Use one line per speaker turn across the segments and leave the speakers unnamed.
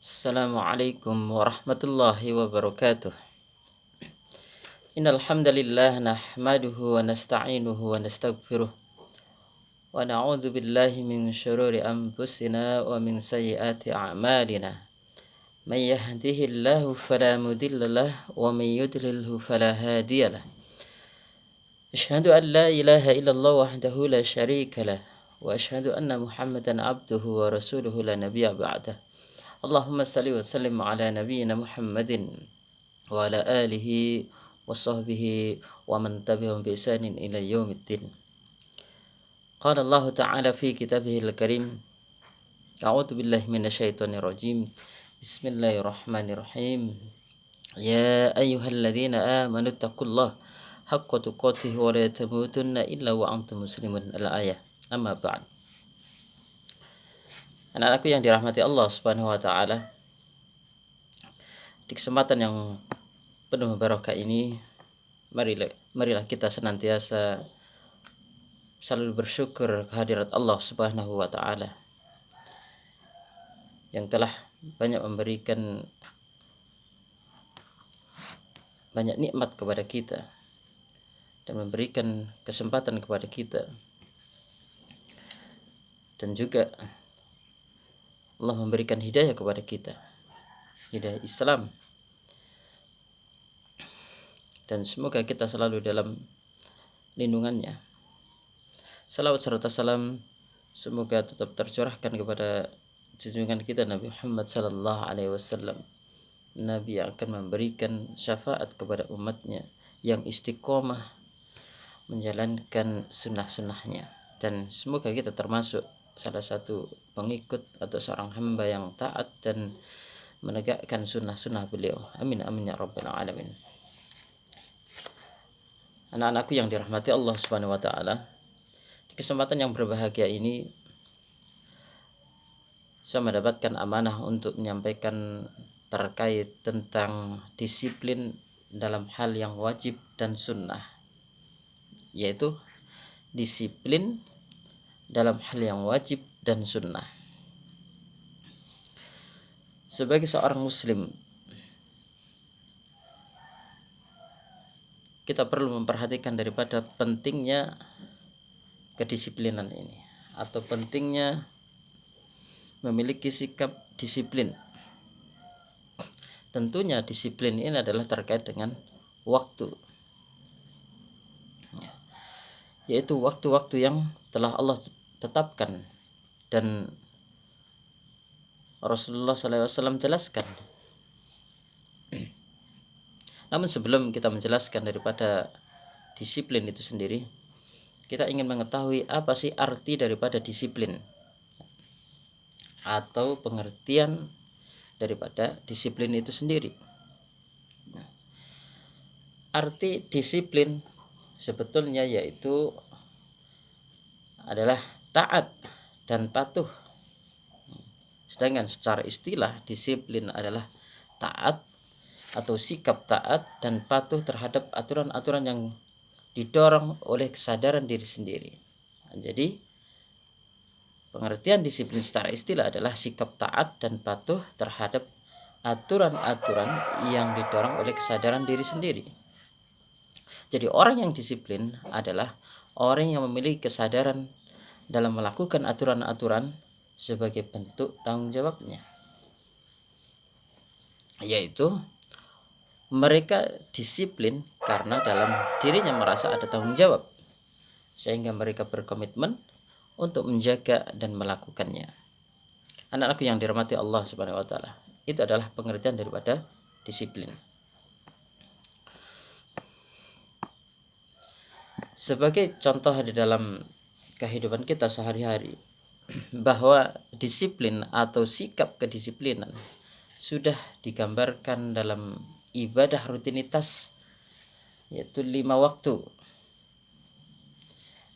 Assalamualaikum warahmatullahi wabarakatuh. Innal hamdalillah nahmaduhu wa nasta'inuhu wa nastaghfiruh wa na'udzu billahi min syururi anfusina wa min sayyiati a'malina. May yahdihillahu fala mudhillalah wa may yudlilhu fala hadiyalah. Asyhadu an la ilaha illallah wahdahu la syarika lah wa asyhadu anna Muhammadan abduhu wa rasuluhu la nabiyya ba'dah. Allahumma salli wa sallim ala nabiyyina Muhammadin wa ala alihi wa sahbihi wa man tabi'ahum bi ihsanin ila yaumiddin. Qala Allah Ta'ala fi kitabihil karim. A'udzu billahi minasyaitonir rajim. Bismillahirrahmanirrahim. Ya ayyuhalladzina amanu taqullaha haqqa tuqatih wa la tamutunna illa wa antum muslimun. Al-ayah. Amma ba'd. Anak-anakku yang dirahmati Allah Subhanahu wa taala, di kesempatan yang penuh barokah ini, marilah kita senantiasa selalu bersyukur kehadirat Allah Subhanahu wa taala yang telah banyak memberikan banyak nikmat kepada kita dan memberikan kesempatan kepada kita, dan juga Allah memberikan hidayah kepada kita, hidayah Islam, dan semoga kita selalu dalam lindungannya. Salawat serta salam semoga tetap tercurahkan kepada junjungan kita Nabi Muhammad sallallahu alaihi wasallam, Nabi yang akan memberikan syafaat kepada umatnya yang istiqomah menjalankan sunnah-sunnahnya, dan semoga kita termasuk salah satu pengikut atau seorang hamba yang taat dan menegakkan sunnah-sunnah beliau. Amin amin ya rabbal alamin. Anak-anakku yang dirahmati Allah Subhanahu wa taala, di kesempatan yang berbahagia ini saya mendapatkan amanah untuk menyampaikan terkait tentang disiplin dalam hal yang wajib dan sunnah, yaitu disiplin dalam hal yang wajib dan sunnah. Sebagai seorang muslim, kita perlu memperhatikan daripada pentingnya kedisiplinan ini, atau pentingnya memiliki sikap disiplin. Tentunya disiplin ini adalah terkait dengan waktu, yaitu waktu-waktu yang telah Allah tetapkan dan Rasulullah SAW jelaskan. Namun sebelum kita menjelaskan daripada disiplin itu sendiri, kita ingin mengetahui apa sih arti daripada disiplin atau pengertian daripada disiplin itu sendiri. Arti disiplin sebetulnya yaitu adalah taat dan patuh. Sedangkan secara istilah disiplin adalah taat atau sikap taat dan patuh terhadap aturan-aturan yang didorong oleh kesadaran diri sendiri. Jadi pengertian disiplin secara istilah adalah sikap taat dan patuh terhadap aturan-aturan yang didorong oleh kesadaran diri sendiri. Jadi orang yang disiplin adalah orang yang memiliki kesadaran dalam melakukan aturan-aturan sebagai bentuk tanggung jawabnya, yaitu mereka disiplin karena dalam dirinya merasa ada tanggung jawab, sehingga mereka berkomitmen untuk menjaga dan melakukannya. Anak-anakku yang dirahmati Allah Subhanahu wa taala, itu adalah pengertian daripada disiplin. Sebagai contoh di dalam kehidupan kita sehari-hari, bahwa disiplin atau sikap kedisiplinan sudah digambarkan dalam ibadah rutinitas, yaitu 5 waktu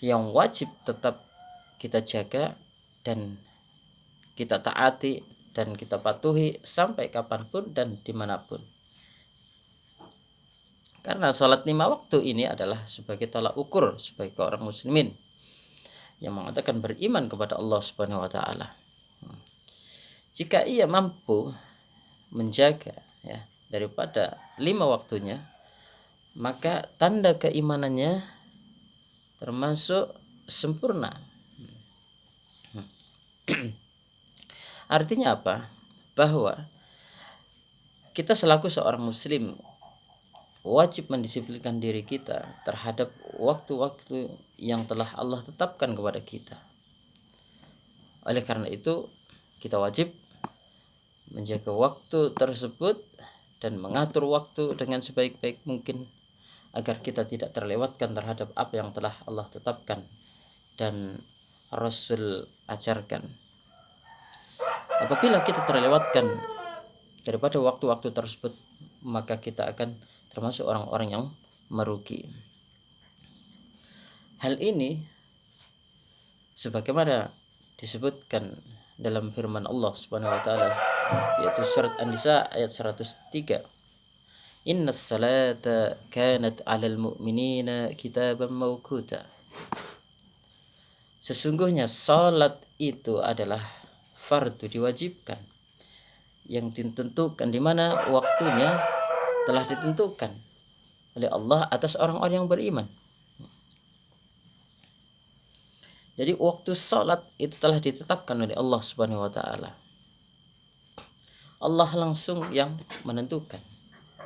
yang wajib tetap kita jaga dan kita taati dan kita patuhi sampai kapanpun dan dimanapun. Karena sholat 5 waktu ini adalah sebagai tolak ukur sebagai orang muslimin yang mengatakan beriman kepada Allah Subhanahu wa taala. Jika ia mampu menjaga ya daripada 5 waktunya, maka tanda keimanannya termasuk sempurna. Artinya apa? Bahwa kita selaku seorang muslim wajib mendisiplinkan diri kita terhadap waktu-waktu yang telah Allah tetapkan kepada kita. Oleh karena itu, kita wajib menjaga waktu tersebut dan mengatur waktu dengan sebaik-baik mungkin agar kita tidak terlewatkan terhadap apa yang telah Allah tetapkan dan Rasul ajarkan. Apabila kita terlewatkan daripada waktu-waktu tersebut, maka kita akan termasuk orang-orang yang merugi. Hal ini sebagaimana disebutkan dalam firman Allah Subhanahu wa taala, yaitu surat An-Nisa ayat 103. Innas salata kanat 'alal mu'minina kitaban mawquta. Sesungguhnya salat itu adalah fardu, diwajibkan, yang ditentukan, di mana waktunya telah ditentukan oleh Allah atas orang-orang yang beriman. Jadi waktu salat itu telah ditetapkan oleh Allah Subhanahu wa taala. Allah langsung yang menentukan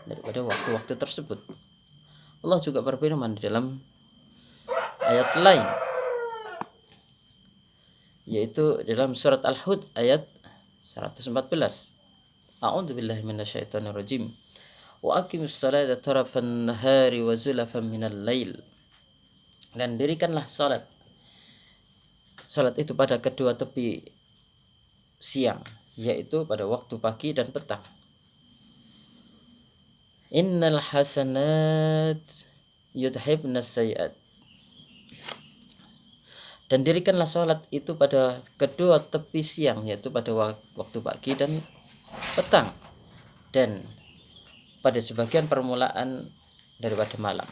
daripada waktu-waktu tersebut. Allah juga berfirman di dalam ayat lain, yaitu dalam surat Al-Hud ayat 114. A'udzubillahi minasyaitonirrajim. Wa aqimus salata tarafan nahari wa zulafan minal lail. Dan dirikanlah salat itu pada kedua tepi siang, yaitu pada waktu pagi dan petang. Innal hasanat yudhibnas sayiat. Dan dirikanlah salat itu pada kedua tepi siang, yaitu pada waktu pagi dan petang, dan pada sebagian permulaan daripada malam.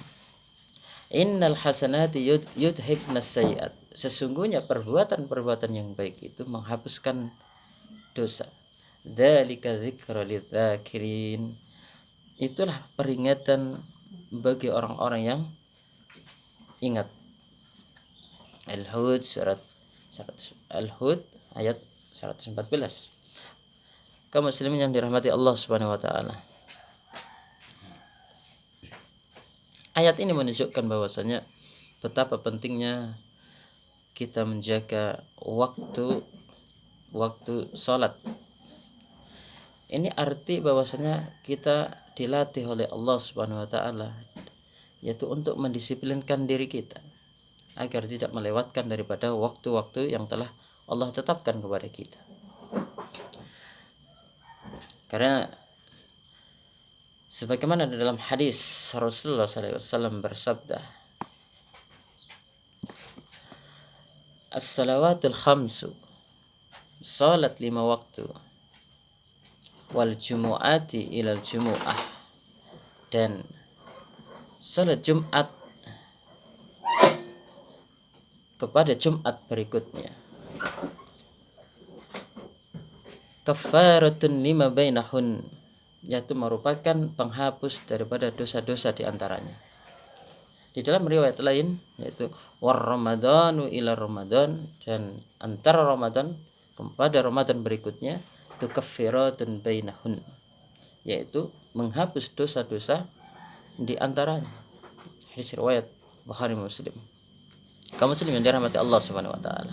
Innal hasanati yudhibnas sayiat. Sesungguhnya perbuatan-perbuatan yang baik itu menghapuskan dosa. Dzalika dzikra lidzakirin. Itulah peringatan bagi orang-orang yang ingat. Al-Hud surat Al-Hud ayat 114. Kaum muslimin yang dirahmati Allah Subhanahu wa taala. Ayat ini menunjukkan bahwasanya betapa pentingnya kita menjaga waktu salat. Ini arti bahwasanya kita dilatih oleh Allah Subhanahu wa taala, yaitu untuk mendisiplinkan diri kita agar tidak melewatkan daripada waktu-waktu yang telah Allah tetapkan kepada kita. Karena sebagaimana di dalam hadis Rasulullah SAW bersabda, as-salawatul khamsu, salat 5 waktu, wal jumu'ati ilal jumu'ah, dan salat Jumat kepada Jumat berikutnya, kafaratun lima bainahun, yaitu merupakan penghapus daripada dosa-dosa di antaranya. Di dalam riwayat lain yaitu war ramadhanu ila ramadan, dan antara Ramadan kepada Ramadan berikutnya itu kafaratun bainahun, yaitu menghapus dosa-dosa di antaranya. Hadis riwayat Bukhari Muslim. Kaum muslim yang dirahmati Allah Subhanahu wa taala.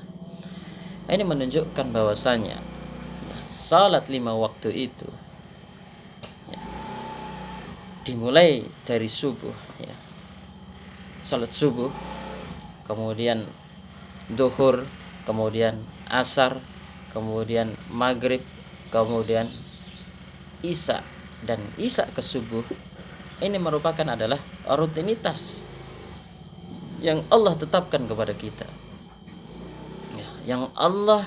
Ini menunjukkan bahwasanya salat 5 waktu itu dimulai dari subuh, salat subuh, kemudian duhur, kemudian asar, kemudian maghrib, kemudian isya, dan isya ke subuh. Ini merupakan adalah rutinitas yang Allah tetapkan kepada kita, yang Allah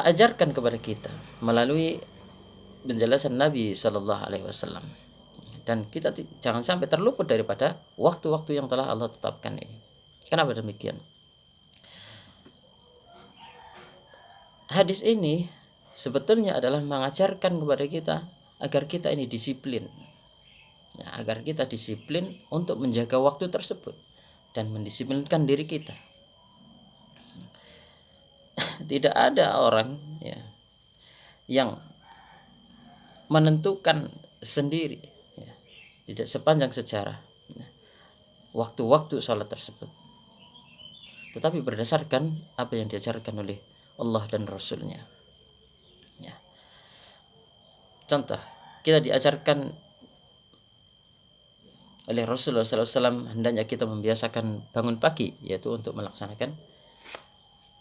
ajarkan kepada kita melalui penjelasan Nabi Sallallahu Alaihi Wasallam, dan kita jangan sampai terluput daripada waktu-waktu yang telah Allah tetapkan ini. Kenapa demikian? Hadis ini sebetulnya adalah mengajarkan kepada kita agar kita ini disiplin, ya, agar kita disiplin untuk menjaga waktu tersebut dan mendisiplinkan diri kita. Tidak ada orang, ya, yang menentukan sendiri, ya, tidak sepanjang sejarah, ya, waktu-waktu sholat tersebut, tetapi berdasarkan apa yang diajarkan oleh Allah dan Rasulnya. Ya. Contoh, kita diajarkan oleh Rasulullah SAW hendaknya kita membiasakan bangun pagi, yaitu untuk melaksanakan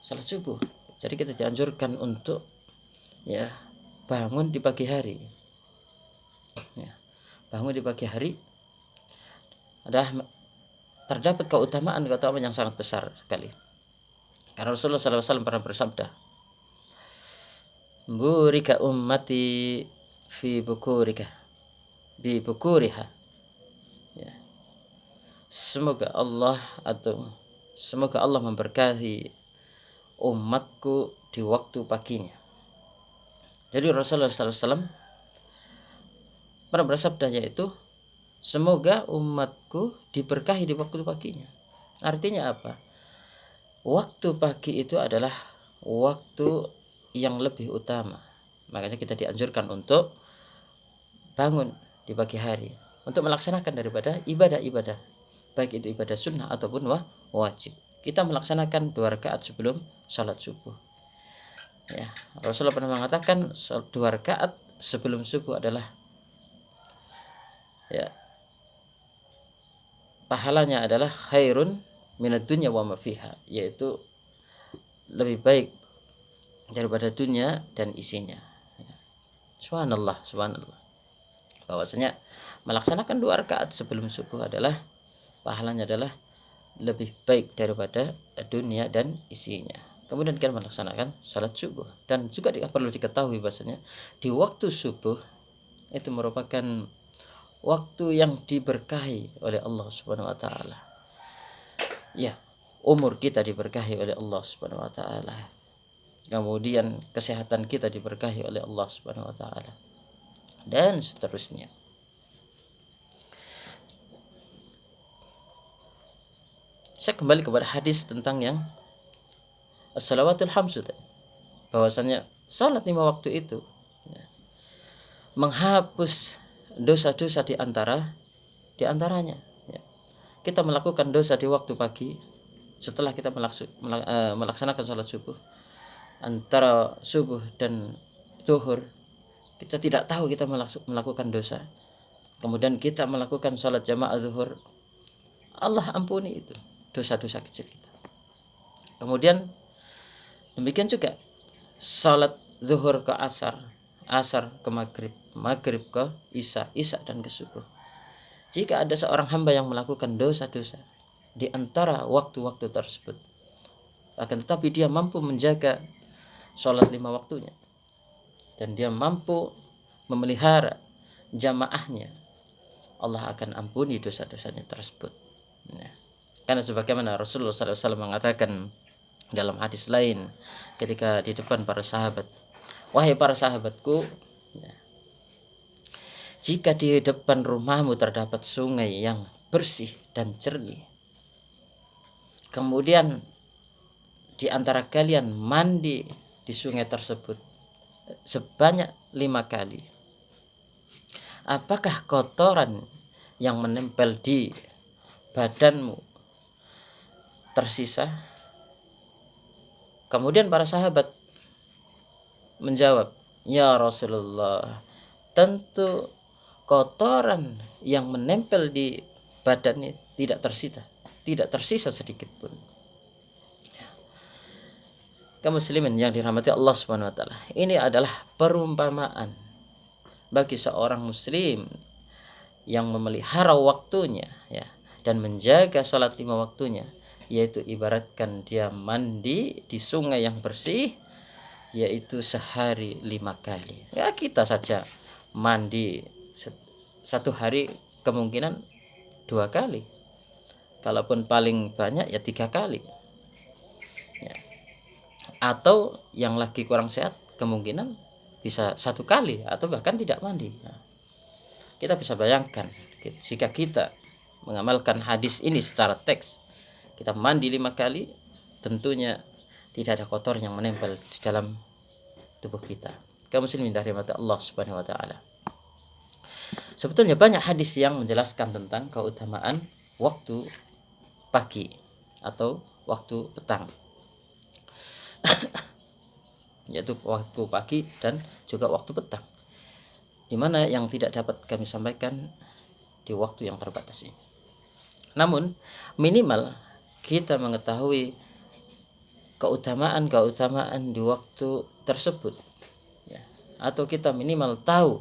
salat subuh. Jadi kita dianjurkan untuk, ya, bangun di pagi hari. Ya, bangun di pagi hari adalah terdapat keutamaan yang sangat besar sekali. Karena Rasulullah SAW pernah bersabda, "Burika ummati fi bukurika bi bukuriha." Ya. Semoga Allah memberkahi umatku di waktu paginya. Jadi Rasulullah SAW pernah bersabda, yaitu semoga umatku diberkahi di waktu paginya. Artinya apa? Waktu pagi itu adalah waktu yang lebih utama. Makanya kita dianjurkan untuk bangun di pagi hari untuk melaksanakan daripada ibadah-ibadah, baik itu ibadah sunnah ataupun wajib. Kita melaksanakan 2 rakaat sebelum salat subuh. Ya, Rasulullah pernah mengatakan 2 rakaat sebelum subuh adalah, ya, pahalanya adalah khairun minad dunya wa ma fiha, yaitu lebih baik daripada dunia dan isinya. Ya. Subhanallah. Bahwasanya melaksanakan 2 rakaat sebelum subuh adalah pahalanya adalah lebih baik daripada dunia dan isinya. Kemudian kita melaksanakan salat subuh, dan juga perlu diketahui bahwasanya di waktu subuh itu merupakan waktu yang diberkahi oleh Allah Subhanahu wa taala. Ya, umur kita diberkahi oleh Allah Subhanahu wa taala. Kemudian kesehatan kita diberkahi oleh Allah Subhanahu wa taala. Dan seterusnya. Saya kembali kepada hadis tentang yang as-salawatul khamsu, bahwasanya salat 5 waktu itu, ya, menghapus dosa-dosa di antaranya. Ya. Kita melakukan dosa di waktu pagi setelah kita melaksanakan salat subuh. Antara subuh dan zuhur kita tidak tahu kita melakukan dosa. Kemudian kita melakukan salat jamaah zuhur, Allah ampuni itu dosa-dosa kecil kita. Kemudian demikian juga salat zuhur ke asar, asar ke maghrib, maghrib ke isya, isya dan ke subuh. Jika ada seorang hamba yang melakukan dosa-dosa di antara waktu-waktu tersebut, akan tetapi dia mampu menjaga salat 5 waktunya dan dia mampu memelihara jamaahnya, Allah akan ampuni dosa-dosanya tersebut. Nah, karena sebagaimana Rasulullah SAW mengatakan dalam hadis lain ketika di depan para sahabat, "Wahai para sahabatku, ya, jika di depan rumahmu terdapat sungai yang bersih dan jernih, kemudian di antara kalian mandi di sungai tersebut sebanyak 5 kali, apakah kotoran yang menempel di badanmu tersisa?" Kemudian para sahabat menjawab, "Ya Rasulullah, tentu kotoran yang menempel di badannya tidak tersisa sedikit pun." Kaum muslimin yang dirahmati Allah Subhanahu wa taala, ini adalah perumpamaan bagi seorang muslim yang memelihara waktunya, ya, dan menjaga salat 5 waktunya, yaitu ibaratkan dia mandi di sungai yang bersih, yaitu sehari 5 kali. Ya, kita saja mandi satu hari kemungkinan 2 kali, kalaupun paling banyak ya 3 kali, ya. Atau yang lagi kurang sehat kemungkinan bisa 1 kali atau bahkan tidak mandi. Nah, kita bisa bayangkan jika kita mengamalkan hadis ini secara teks, kita mandi 5 kali, tentunya tidak ada kotor yang menempel di dalam tubuh kita. Kaum muslimin dari mata Allah Subhanahu wa taala. Sebetulnya banyak hadis yang menjelaskan tentang keutamaan waktu pagi atau waktu petang. Yaitu waktu pagi dan juga waktu petang. Di mana yang tidak dapat kami sampaikan di waktu yang terbatas ini. Namun minimal kita mengetahui keutamaan di waktu tersebut, ya, atau kita minimal tahu,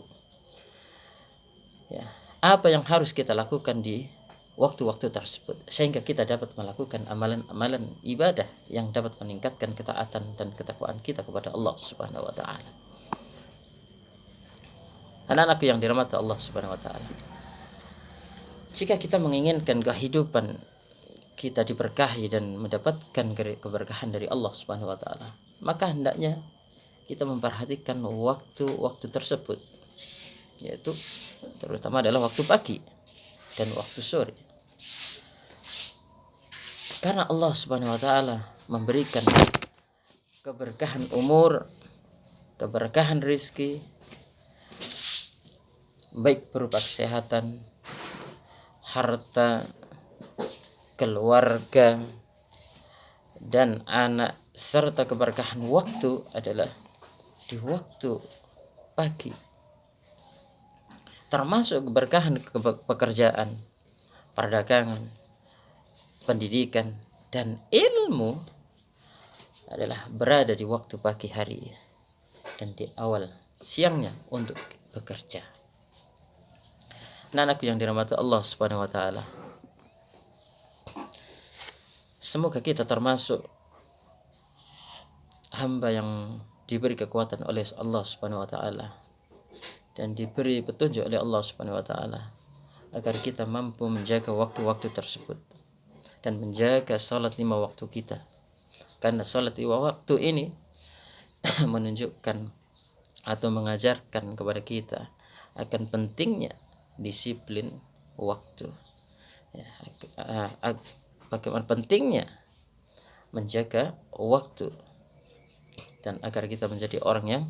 ya, apa yang harus kita lakukan di waktu-waktu tersebut, sehingga kita dapat melakukan amalan-amalan ibadah yang dapat meningkatkan ketaatan dan ketakwaan kita kepada Allah Subhanahu wa taala. Anak-anakku yang dirahmati Allah Subhanahu wa taala, jika kita menginginkan kehidupan kita diberkahi dan mendapatkan keberkahan dari Allah Subhanahu wa taala, maka hendaknya kita memperhatikan waktu-waktu tersebut, yaitu terutama adalah waktu pagi dan waktu sore. Karena Allah Subhanahu wa taala memberikan keberkahan umur, keberkahan rizki, baik berupa kesehatan, harta, keluarga, dan anak, serta keberkahan waktu adalah di waktu pagi. Termasuk keberkahan pekerjaan, perdagangan, pendidikan, dan ilmu adalah berada di waktu pagi hari dan di awal siangnya untuk bekerja. Anak-anakku yang dirahmati Allah Subhanahu wa taala, semoga kita termasuk hamba yang diberi kekuatan oleh Allah Subhanahu wa taala dan diberi petunjuk oleh Allah Subhanahu wa taala agar kita mampu menjaga waktu-waktu tersebut dan menjaga salat 5 waktu kita. Karena salat 5 waktu ini menunjukkan atau mengajarkan kepada kita akan pentingnya disiplin waktu, ya, bagaimana pentingnya menjaga waktu, dan agar kita menjadi orang yang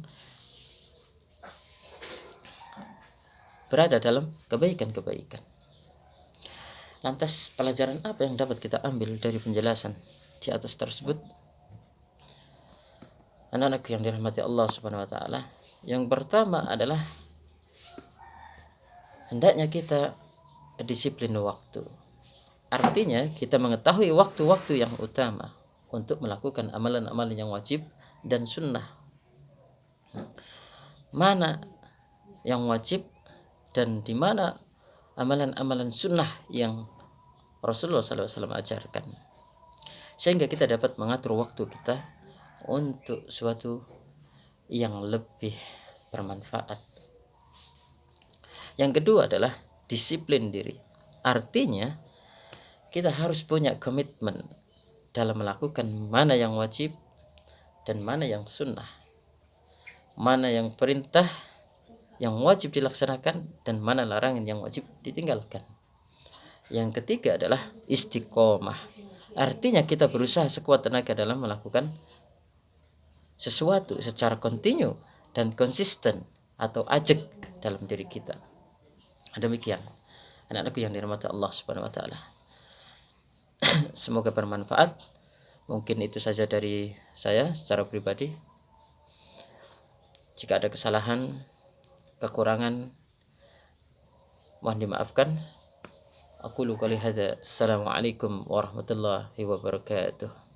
berada dalam kebaikan-kebaikan. Lantas pelajaran apa yang dapat kita ambil dari penjelasan di atas tersebut? Anak-anak yang dirahmati Allah Subhanahu wa taala, yang pertama adalah hendaknya kita disiplin waktu. Artinya kita mengetahui waktu-waktu yang utama untuk melakukan amalan-amalan yang wajib dan sunnah. Mana yang wajib dan di mana amalan-amalan sunnah yang Rasulullah SAW ajarkan, sehingga kita dapat mengatur waktu kita untuk sesuatu yang lebih bermanfaat. Yang kedua adalah disiplin diri. Artinya kita harus punya komitmen dalam melakukan mana yang wajib dan mana yang sunnah, mana yang perintah yang wajib dilaksanakan dan mana larangan yang wajib ditinggalkan. Yang ketiga adalah istiqomah. Artinya kita berusaha sekuat tenaga dalam melakukan sesuatu secara kontinu dan konsisten atau ajak dalam diri kita. Demikian anak-anakku yang dirahmati Allah Subhanahu wa taala. Semoga bermanfaat. Mungkin itu saja dari saya secara pribadi. Jika ada kesalahan, kekurangan, mohon dimaafkan. Aku qouli hadza. Assalamualaikum warahmatullahi wabarakatuh.